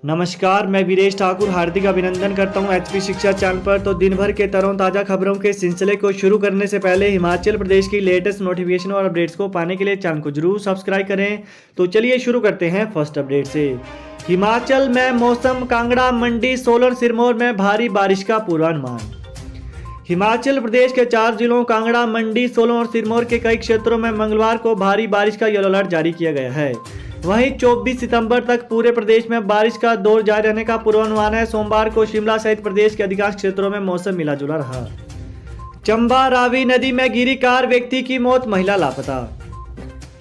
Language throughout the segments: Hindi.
नमस्कार, मैं वीरेश ठाकुर हार्दिक अभिनंदन करता हूं एचपी शिक्षा चैनल पर। तो दिन भर के तरोताज़ा खबरों के सिलसिले को शुरू करने से पहले हिमाचल प्रदेश की लेटेस्ट नोटिफिकेशन और अपडेट्स को पाने के लिए चैनल को जरूर सब्सक्राइब करें। तो चलिए शुरू करते हैं फर्स्ट अपडेट से। हिमाचल में मौसम, कांगड़ा, मंडी, सोलन, सिरमौर में भारी बारिश का पूर्वानुमान। हिमाचल प्रदेश के 4 जिलों कांगड़ा, मंडी, सोलन और सिरमौर के कई क्षेत्रों में मंगलवार को भारी बारिश का येलो अलर्ट जारी किया गया है। वहीं 24 सितंबर तक पूरे प्रदेश में बारिश का दौर जारी रहने का पूर्वानुमान है। सोमवार को शिमला सहित प्रदेश के अधिकांश क्षेत्रों में मौसम मिला जुला रहा। चंबा रावी नदी में गिरी कार, व्यक्ति की मौत, महिला लापता।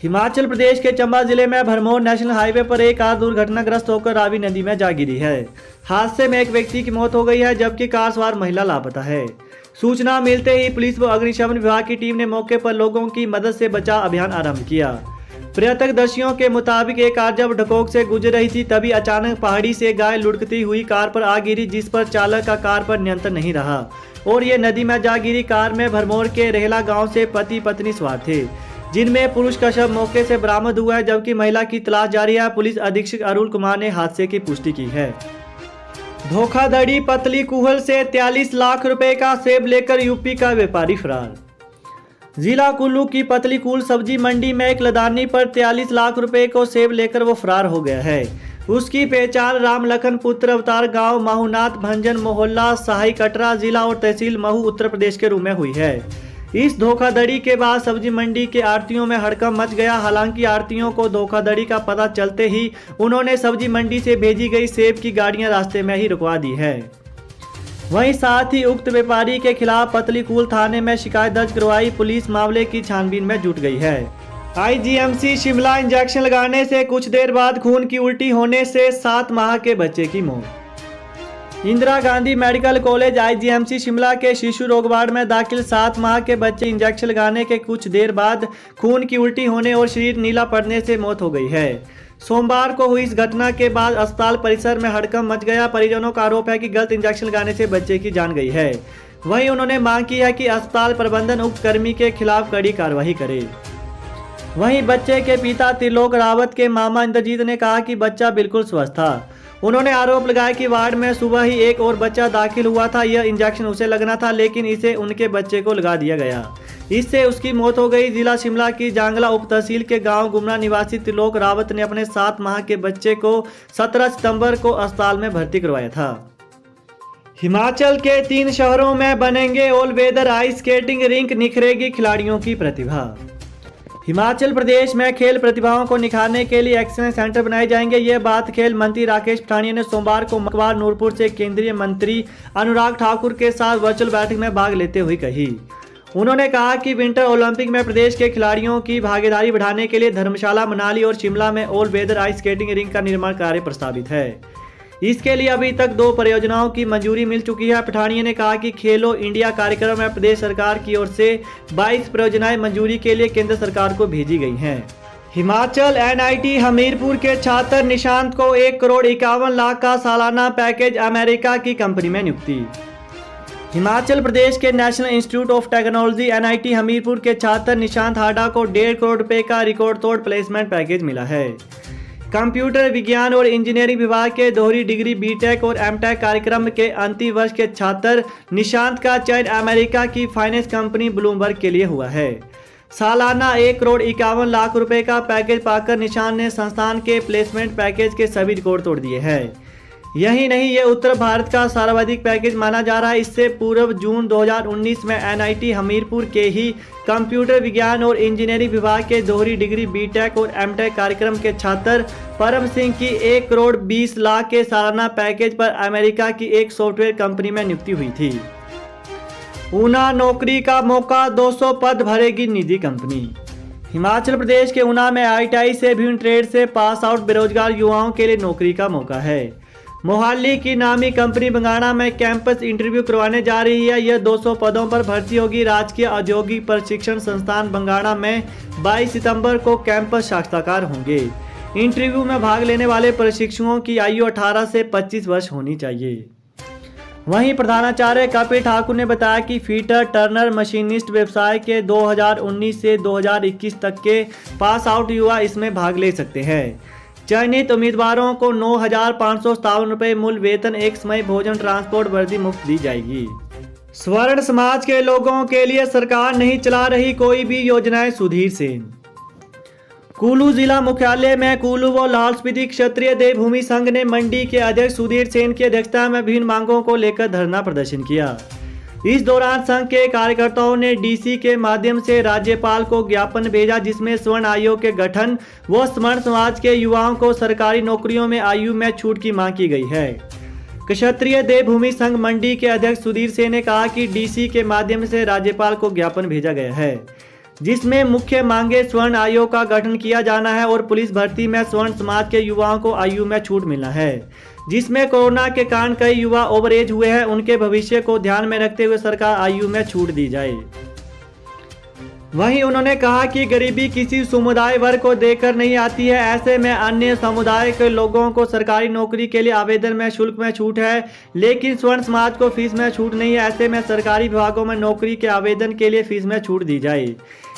हिमाचल प्रदेश के चंबा जिले में भरमौर नेशनल हाईवे पर एक कार दुर्घटनाग्रस्त होकर रावी नदी में जा गिरी है। हादसे में एक व्यक्ति की मौत हो गई है, जबकि कार सवार महिला लापता है। सूचना मिलते ही पुलिस व अग्निशमन विभाग की टीम ने मौके पर लोगों की मदद से बचाव अभियान आरंभ किया। प्रत्यक्षदर्शियों के मुताबिक एक कार जब ढकोक से गुजर रही थी, तभी अचानक पहाड़ी से गाय लुढ़कती हुई कार पर आ गिरी, जिस पर चालक का कार पर नियंत्रण नहीं रहा और ये नदी में जा गिरी। कार में भरमौर के रेहला गांव से पति पत्नी सवार थे, जिनमें पुरुष का शव मौके से बरामद हुआ है, जबकि महिला की तलाश जारी है। पुलिस अधीक्षक अरुण कुमार ने हादसे की पुष्टि की है। धोखाधड़ी, पतली कूहल से 43 लाख रुपए का सेब लेकर यूपी का व्यापारी फरार। जिला कुल्लू की पतली कूल सब्जी मंडी में एक लदानी पर 43 लाख रुपए को सेब लेकर वो फरार हो गया है। उसकी पहचान राम लखन पुत्र अवतार, गांव माहूनाथ, भंजन, मोहल्ला शाही कटरा, जिला और तहसील महू, उत्तर प्रदेश के रूप में हुई है। इस धोखाधड़ी के बाद सब्जी मंडी के आढ़तियों में हड़कंप मच गया। हालांकि आढ़तियों को धोखाधड़ी का पता चलते ही उन्होंने सब्जी मंडी से भेजी गई सेब की गाड़ियां रास्ते में ही रुकवा दी है। वहीं साथ ही उक्त व्यापारी के खिलाफ पतलीकूल थाने में शिकायत दर्ज करवाई। पुलिस मामले की छानबीन में जुट गई है। आईजीएमसी शिमला, इंजेक्शन लगाने से कुछ देर बाद खून की उल्टी होने से 7 माह के बच्चे की मौत। Indira Gandhi medical college IGMC Shimla के शिशु रोग वार्ड में दाखिल 7 माह के बच्चे इंजेक्शन लगाने के कुछ देर बाद खून की उल्टी होने और शरीर नीला पड़ने से मौत हो गई है। सोमवार को हुई इस घटना के बाद अस्पताल परिसर में हड़कंप मच गया। परिजनों का आरोप है कि गलत इंजेक्शन लगाने से बच्चे की जान गई है। वहीं उन्होंने मांग की है कि अस्पताल प्रबंधन उक्त कर्मी के खिलाफ कड़ी कार्रवाई करे। वहीं बच्चे के पिता त्रिलोक रावत के मामा इंद्रजीत ने कहा कि बच्चा बिल्कुल स्वस्थ था। उन्होंने आरोप लगाया कि वार्ड में सुबह ही एक और बच्चा दाखिल हुआ था। यह इंजेक्शन उसे लगना था, लेकिन इसे उनके बच्चे को लगा दिया गया। इससे उसकी मौत हो गई। जिला शिमला की जांगला उप तहसील के गांव गुमना निवासी त्रिलोक रावत ने अपने 7 माह के बच्चे को 17 सितंबर को अस्पताल में भर्ती करवाया था। हिमाचल के 3 शहरों में बनेंगे all weather ice skating rink, निखरेगी खिलाड़ियों की प्रतिभा। हिमाचल प्रदेश में खेल प्रतिभाओं को निखारने के लिए एक्सीलेंस सेंटर बनाए जाएंगे। यह बात खेल मंत्री राकेश पठानिया ने सोमवार को मकवार नूरपुर से केंद्रीय मंत्री अनुराग ठाकुर के साथ वर्चुअल बैठक में भाग लेते हुए कही। उन्होंने कहा कि विंटर ओलंपिक में प्रदेश के खिलाड़ियों की भागीदारी बढ़ाने के लिए धर्मशाला, मनाली और शिमला में all weather ice skating rink का निर्माण कार्य प्रस्तावित है। इसके लिए अभी तक 2 परियोजनाओं की मंजूरी मिल चुकी है। पठानिया ने कहा कि खेलो इंडिया कार्यक्रम में प्रदेश सरकार की ओर से 22 परियोजनाएं मंजूरी के लिए केंद्र सरकार को भेजी गई हैं। हिमाचल एनआईटी हमीरपुर के छात्र निशांत को 1 करोड़ 51 लाख का सालाना पैकेज, अमेरिका की कंपनी में नियुक्ति। हिमाचल प्रदेश के national institute of technology NIT Hamirpur के छात्र निशांत हाडा को 1.5 करोड़ रुपए का रिकॉर्ड तोड़ प्लेसमेंट पैकेज मिला है। कंप्यूटर विज्ञान और इंजीनियरिंग विभाग के दोहरी डिग्री बीटेक और एमटेक कार्यक्रम के अंतिम वर्ष के छात्र निशांत का चयन अमेरिका की फाइनेंस कंपनी ब्लूमबर्ग के लिए हुआ है। सालाना 1 करोड़ 51 लाख रुपए का पैकेज पाकर निशांत ने संस्थान के प्लेसमेंट पैकेज के सभी रिकॉर्ड तोड़ दिए हैं। यही नहीं, ये उत्तर भारत का सर्वाधिक पैकेज माना जा रहा है। इससे पूर्व जून 2019 में एनआईटी हमीरपुर के ही कंप्यूटर विज्ञान और इंजीनियरिंग विभाग के दोहरी डिग्री बीटेक और एमटेक कार्यक्रम के छात्र परम सिंह की 1 करोड़ 20 लाख के सालाना पैकेज पर अमेरिका की एक सॉफ्टवेयर कंपनी में नियुक्ति हुई थी। ऊना, नौकरी का मौका, 200 पद भरेगी निजी कंपनी। हिमाचल प्रदेश के ऊना में आईटीआई से विभिन्न ट्रेड से पास आउट बेरोजगार युवाओं के लिए नौकरी का मौका है। मोहाली की नामी कंपनी बंगाणा में कैंपस इंटरव्यू करवाने जा रही है। यह 200 पदों पर भर्ती होगी। राजकीय औद्योगिक प्रशिक्षण संस्थान बंगाणा में 22 सितंबर को कैंपस साक्षात्कार होंगे। इंटरव्यू में भाग लेने वाले प्रशिक्षुओं की आयु 18 से 25 वर्ष होनी चाहिए। वहीं प्रधानाचार्य कपिल ठाकुर ने बताया कि फीटर, टर्नर, मशीनिस्ट व्यवसाय के 2019 से 2021 तक के पास आउट युवा इसमें भाग ले सकते हैं। चयनित उम्मीदवारों को 9,557 रुपये मूल वेतन, एक समय भोजन, ट्रांसपोर्ट, वर्दी मुफ्त दी जाएगी। स्वर्ण समाज के लोगों के लिए सरकार नहीं चला रही कोई भी योजनाएं, सुधीर सेन। कुल्लू जिला मुख्यालय में कुल्लू व लाहौल स्पीति क्षत्रिय देवभूमि संघ ने मंडी के अध्यक्ष सुधीर सेन की अध्यक्षता में विभिन्न मांगों को लेकर धरना प्रदर्शन किया। इस दौरान संघ के कार्यकर्ताओं ने डीसी के माध्यम से राज्यपाल को ज्ञापन भेजा, जिसमें स्वर्ण आयोग के गठन व स्वर्ण समाज के युवाओं को सरकारी नौकरियों में आयु में छूट की मांग की गई है। क्षत्रिय देवभूमि संघ मंडी के अध्यक्ष सुधीर सेन ने कहा कि डीसी के माध्यम से राज्यपाल को ज्ञापन भेजा गया है, जिसमें मुख्य मांगे स्वर्ण आयोग का गठन किया जाना है और पुलिस भर्ती में स्वर्ण समाज के युवाओं को आयु में छूट मिलना है, जिसमें कोरोना के कारण कई युवा ओवरएज हुए हैं। उनके भविष्य को ध्यान में रखते हुए सरकार आयु में छूट दी जाए। वहीं उन्होंने कहा कि गरीबी किसी समुदाय वर्ग को देखकर नहीं आती है, ऐसे में अन्य समुदाय के लोगों को सरकारी नौकरी के लिए आवेदन में शुल्क में छूट है, लेकिन स्वर्ण समाज को फीस में छूट नहीं है। ऐसे में सरकारी विभागों में नौकरी के आवेदन के लिए फीस में छूट दी जाए,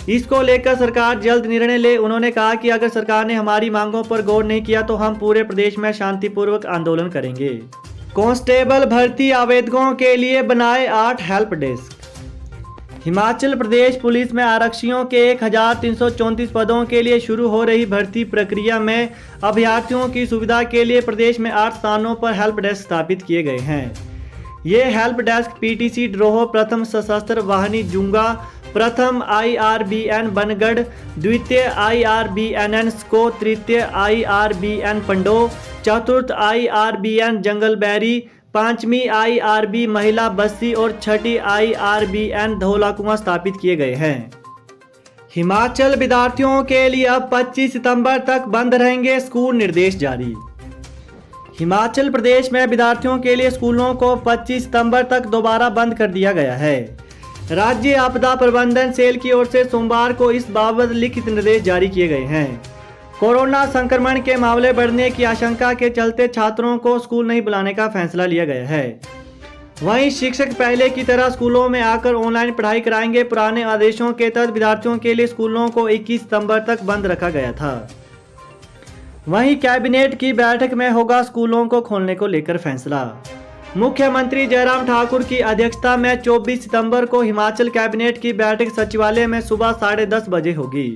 इसको लेकर सरकार जल्द निर्णय ले। उन्होंने कहा कि अगर सरकार ने हमारी मांगों पर गौर नहीं किया तो हम पूरे प्रदेश में शांतिपूर्वक आंदोलन करेंगे। कांस्टेबल भर्ती आवेदकों के लिए बनाए 8 help desk. Himachal Pradesh police में आरक्षियों के 1,334 पदों के लिए शुरू हो रही भर्ती प्रक्रिया में अभ्यर्थियों की सुविधा के लिए प्रदेश में 8 स्थानों पर हेल्प डेस्क स्थापित किए गए हैं। ये हेल्प डेस्क पीटीसी ड्रोह, प्रथम सशस्त्र वाहिनी जुंगा, प्रथम IRBN बनगढ़, द्वितीय IRBNN स्को, तृतीय IRBN पंडो, चतुर्थ IRBN जंगलबैरी, पांचवी IRB महिला बस्ती और छठी IRBN धौलाकुआं स्थापित किए गए हैं। हिमाचल विद्यार्थियों के लिए अब 25 सितंबर तक बंद रहेंगे स्कूल, निर्देश जारी। हिमाचल प्रदेश में विद्यार्थियों के लिए स्कूलों को 25 सितंबर तक दोबारा बंद कर दिया गया है। राज्य आपदा प्रबंधन सेल की ओर से सोमवार को इस बाबत लिखित निर्देश जारी किए गए हैं। कोरोना संक्रमण के मामले बढ़ने की आशंका के चलते छात्रों को स्कूल नहीं बुलाने का फैसला लिया गया है। वहीं शिक्षक पहले की तरह स्कूलों में आकर ऑनलाइन पढ़ाई कराएंगे। पुराने आदेशों के तहत विद्यार्थियों के लिए स्कूलों को 21 सितंबर तक बंद रखा गया था। वहीं कैबिनेट की बैठक में होगा स्कूलों को खोलने को लेकर फैसला। मुख्यमंत्री जयराम ठाकुर की अध्यक्षता में 24 सितंबर को हिमाचल कैबिनेट की बैठक सचिवालय में सुबह 10:30 बजे होगी।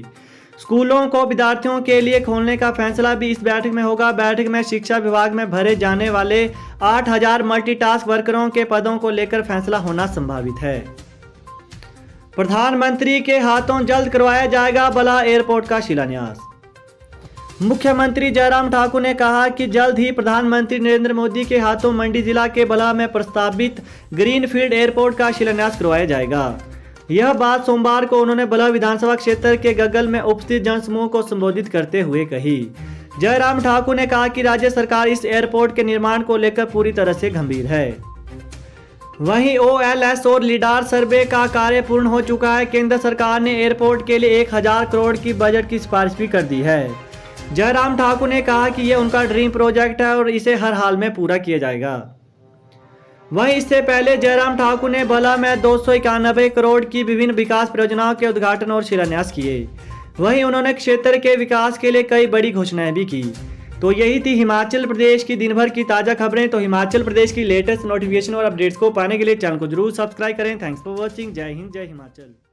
स्कूलों को विद्यार्थियों के लिए खोलने का फैसला भी इस बैठक में होगा। बैठक में शिक्षा विभाग में भरे जाने वाले 8,000 मल्टीटास्क वर्करों के पदों को लेकर फैसला होना संभावित है। प्रधानमंत्री के हाथों जल्द करवाया जाएगा बल्ह एयरपोर्ट का शिलान्यास। मुख्यमंत्री जयराम ठाकुर ने कहा कि जल्द ही प्रधानमंत्री नरेंद्र मोदी के हाथों मंडी जिला के बल्ह में प्रस्तावित ग्रीनफील्ड एयरपोर्ट का शिलान्यास करवाया जाएगा। यह बात सोमवार को उन्होंने बल्ह विधानसभा क्षेत्र के गगल में उपस्थित जनसमूह को संबोधित करते हुए कही। जयराम ठाकुर ने कहा कि राज्य सरकार इस एयरपोर्ट के निर्माण को लेकर पूरी तरह से गंभीर है। वहीं OLS और लिडार सर्वे का कार्य पूर्ण हो चुका है। केंद्र सरकार ने एयरपोर्ट के लिए 1,000 करोड़ की बजट की सिफारिश भी कर दी है। जयराम ठाकुर ने कहा कि यह उनका ड्रीम प्रोजेक्ट है और इसे हर हाल में पूरा किया जाएगा। वहीं इससे पहले जयराम ठाकुर ने बल्ह में 291 करोड़ की विभिन्न विकास परियोजनाओं के उद्घाटन और शिलान्यास किए। वहीं उन्होंने क्षेत्र के विकास के लिए कई बड़ी घोषणाएं भी की। तो यही थी हिमाचल प्रदेश की दिन भर की ताज़ा खबरें। तो हिमाचल प्रदेश की लेटेस्ट नोटिफिकेशन और अपडेट्स को पाने के लिए चैनल को जरूर सब्सक्राइब करें। Thanks for watching. जय हिंद, जय हिमाचल।